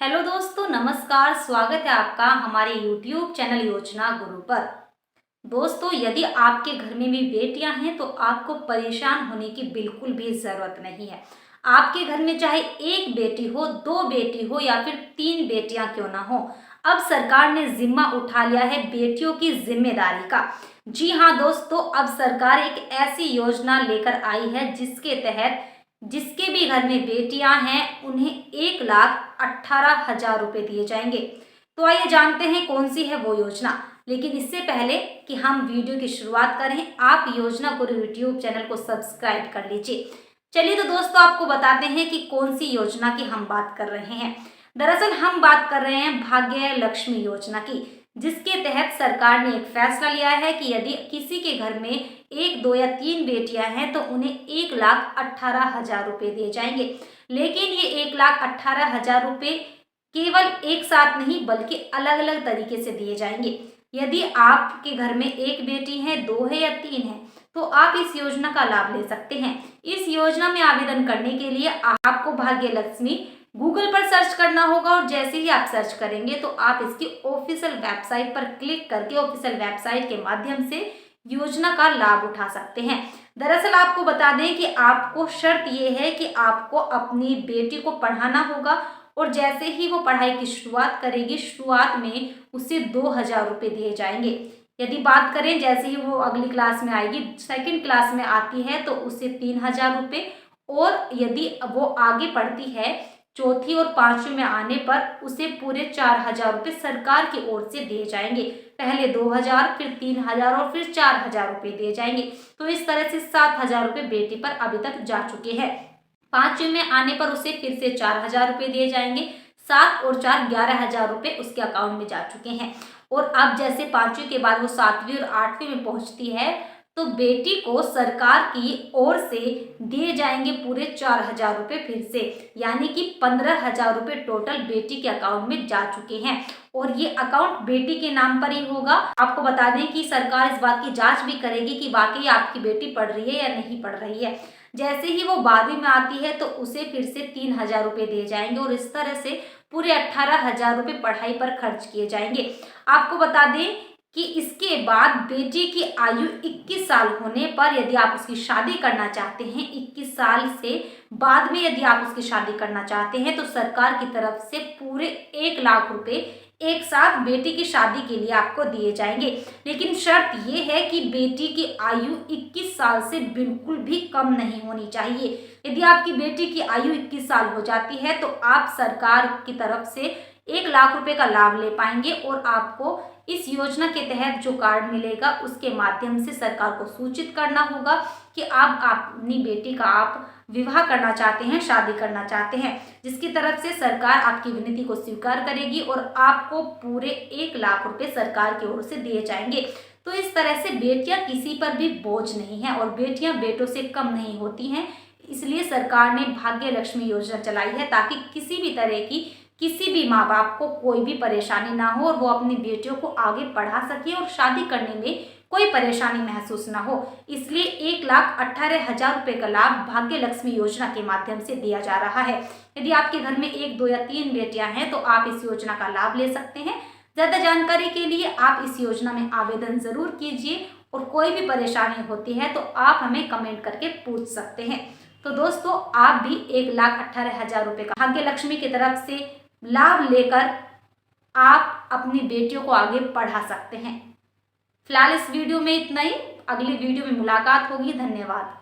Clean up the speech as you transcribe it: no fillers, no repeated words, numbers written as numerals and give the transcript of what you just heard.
Hello दोस्तों, नमस्कार। स्वागत है आपका हमारे YouTube चैनल योजना गुरु पर। दोस्तों, यदि आपके घर में भी बेटियां हैं तो आपको परेशान होने की बिल्कुल भी ज़रूरत नहीं है। आपके घर में चाहे एक बेटी हो, दो बेटी हो या फिर तीन बेटियां क्यों ना हो, अब सरकार ने जिम्मा उठा लिया है बेटियों की जिम्मेदारी का। जी हाँ दोस्तों, अब सरकार एक ऐसी योजना लेकर आई है जिसके तहत जिसके भी घर में बेटियां हैं उन्हें 1,18,000 रुपए दिए जाएंगे। तो आइए जानते हैं कौन सी है वो योजना। लेकिन इससे पहले कि हम वीडियो की शुरुआत करें, आप योजना गुरु यूट्यूब चैनल को सब्सक्राइब कर लीजिए। चलिए तो दोस्तों, आपको बताते हैं कि कौन सी योजना की हम बात कर रहे हैं। दरअसल हम बात कर रहे हैं भाग्य लक्ष्मी योजना की, जिसके तहत सरकार ने एक फैसला लिया है कि यदि किसी के घर में एक, दो या तीन बेटियां हैं तो उन्हें 1,18,000 रुपए दिए जाएंगे। लेकिन ये 1,18,000 रुपए केवल एक साथ नहीं बल्कि अलग अलग तरीके से दिए जाएंगे। यदि आपके घर में एक बेटी है, दो है या तीन है, तो आप इस योजना का लाभ ले सकते हैं। इस योजना में आवेदन करने के लिए आपको भाग्य लक्ष्मी गूगल पर सर्च करना होगा और जैसे ही आप सर्च करेंगे तो आप इसकी ऑफिशियल वेबसाइट पर क्लिक करके ऑफिशियल वेबसाइट के माध्यम से योजना का लाभ उठा सकते हैं। दरअसल आपको बता दें कि आपको शर्त ये है कि आपको अपनी बेटी को पढ़ाना होगा और जैसे ही वो पढ़ाई की शुरुआत करेगी, शुरुआत में उसे 2,000 रुपये दिए जाएंगे। यदि बात करें जैसे ही वो अगली क्लास में आएगी, सेकंड क्लास में आती है, तो उसे 3,000 रुपये, और यदि वो आगे पढ़ती है चौथी और पांचवी में आने पर उसे पूरे 4,000 रुपये सरकार की ओर से दिए जाएंगे। पहले 2,000, फिर 3,000 और फिर 4,000 रुपये दिए जाएंगे। तो इस तरह से 7,000 रुपये बेटी पर अभी तक जा चुके हैं। पांचवी में आने पर उसे फिर से 4,000 रुपये दिए जाएंगे। 7 और 4 11,000 रुपये उसके अकाउंट में जा चुके हैं। और अब जैसे पांचवी के बाद वो सातवीं और आठवीं में पहुंचती है तो बेटी को सरकार की ओर से दिए जाएंगे पूरे 4,000 रुपये फिर से, यानी कि 15,000 रुपये टोटल बेटी के अकाउंट में जा चुके हैं। और ये अकाउंट बेटी के नाम पर ही होगा। आपको बता दें कि सरकार इस बात की जांच भी करेगी कि वाकई आपकी बेटी पढ़ रही है या नहीं पढ़ रही है। जैसे ही वो 12वीं में आती है तो उसे फिर से 3,000 रुपये दिए जाएंगे और इस तरह से पूरे 18,000 रुपये पढ़ाई पर खर्च किए जाएंगे। आपको बता दें कि इसके बाद बेटी की आयु 21 साल होने पर यदि आप उसकी शादी करना चाहते हैं, 21 साल से बाद में यदि आप उसकी शादी करना चाहते हैं, तो सरकार की तरफ से पूरे 1,00,000 रुपये एक साथ बेटी की शादी के लिए आपको दिए जाएंगे। लेकिन शर्त ये है कि बेटी की आयु 21 साल से बिल्कुल भी कम नहीं होनी चाहिए। यदि आपकी बेटी की आयु 21 साल हो जाती है तो आप सरकार की तरफ से 1,00,000 रुपये का लाभ ले पाएंगे और आपको इस योजना के तहत जो कार्ड मिलेगा उसके माध्यम से सरकार को सूचित करना होगा कि आप अपनी बेटी का आप विवाह करना चाहते हैं, शादी करना चाहते हैं, जिसकी तरफ से सरकार आपकी विनती को स्वीकार करेगी और आपको पूरे 1,00,000 रुपये सरकार की ओर से दिए जाएंगे। तो इस तरह से बेटियां किसी पर भी बोझ नहीं है और बेटियां बेटों से कम नहीं होती हैं। इसलिए सरकार ने भाग्य लक्ष्मी योजना चलाई है ताकि किसी भी तरह की किसी भी माँ बाप को कोई भी परेशानी ना हो और वो अपनी बेटियों को आगे पढ़ा सके और शादी करने में कोई परेशानी महसूस ना हो। इसलिए 1,18,000 रुपये का लाभ भाग्य लक्ष्मी योजना के माध्यम से दिया जा रहा है। यदि आपके घर में एक, दो या तीन बेटियां हैं तो आप इस योजना का लाभ ले सकते हैं। ज़्यादा जानकारी के लिए आप इस योजना में आवेदन ज़रूर कीजिए और कोई भी परेशानी होती है तो आप हमें कमेंट करके पूछ सकते हैं। तो दोस्तों, आप भी 1,18,000 रुपये का भाग्य लक्ष्मी की तरफ से लाभ लेकर आप अपनी बेटियों को आगे पढ़ा सकते हैं। फिलहाल इस वीडियो में इतना ही। अगली वीडियो में मुलाकात होगी। धन्यवाद।